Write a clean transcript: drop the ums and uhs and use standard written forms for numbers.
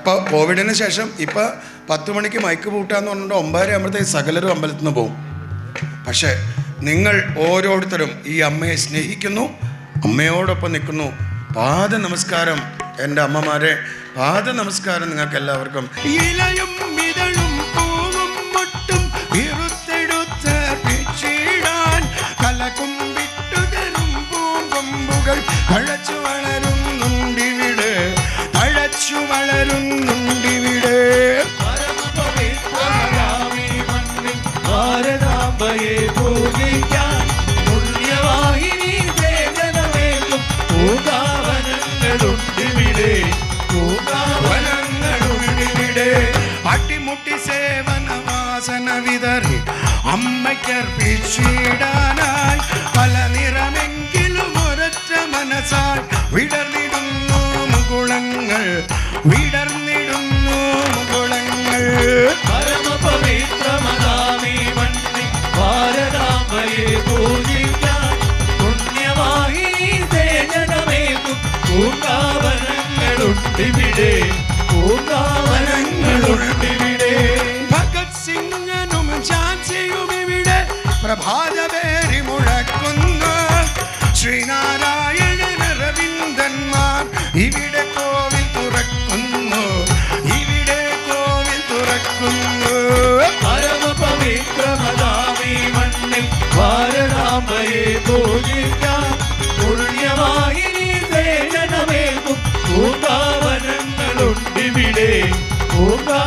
അപ്പോൾ കോവിഡിന് ശേഷം ഇപ്പോൾ 10 മണിക്ക് മൈക്ക് പൂട്ടാന്ന് പറഞ്ഞിട്ട് 9:30 ആകുമ്പോഴത്തേക്ക് സകലരും അമ്പലത്തിൽ നിന്ന് പോകും. പക്ഷേ നിങ്ങൾ ഓരോരുത്തരും ഈ അമ്മയെ സ്നേഹിക്കുന്നു, അമ്മയോടൊപ്പം നിൽക്കുന്നു. പാദ നമസ്കാരം എൻ്റെ അമ്മമാരെ, പാദ നമസ്കാരം നിങ്ങൾക്ക് എല്ലാവർക്കും. ഇലയും മിതളും പൂവും മുട്ടും ഇരുത്തെടുത്ത് പിച്ചിടാൻ കലക്കും വിട്ടുതരും പൂങ്കൊമ്പുകൾ തഴച്ചു വളരുന്നുണ്ടിവിടെ, തഴച്ചു വളരുന്നുണ്ടിവിടെ. ഭാരതാംബയെ പൂജിക്കാൻ പുണ്യവാഹിനി സേവനമേകും പൂങ്കാവനങ്ങളുണ്ടിവിടെ, പൂങ്കാവനങ്ങളുണ്ടിവിടെ. അട്ടിമുട്ടി സേവന വാസന വിതറി അമ്മയ്ക്കർപ്പിച്ചിടാനായി പല നിറമെങ്കിലും ഒരൊറ്റ മനസ്സാൽ വിടർന്നിടുന്നു മുകുളങ്ങൾ, വിടർന്നിടുന്നു മുകുളങ്ങൾ. പരമപവിത്രമതാമീ മണ്ണി ഭാരതാംബയെ പൂജിക്കാൻ പുണ്യവാഹിനി സേവനമേകും പൂങ്കാവനങ്ങളുണ്ടിവിടെ, പൂങ്കാവനങ്ങളുണ്ടിവിടെ. ഭഗത് സിംഗനും ഝാൻസിയും ഇവിടെ പ്രഭാതപേരി മുഴക്കുന്നു. ശ്രീനാരായണൻ രവീന്ദ്രന്മാർ ഇവിടെ കോവിൽ തുറക്കുന്നു, ഇവിടെ കോവിൽ തുറക്കുന്നു. പരമപവിത്രമതാമീ മണ്ണിൽ ഭാരതാംബയെ പൂജിക്കാൻ പുണ്യവാഹിനി സേവനമേകും പൂങ്കാവനങ്ങളുണ്ടിവിടെ, പൂങ്കാ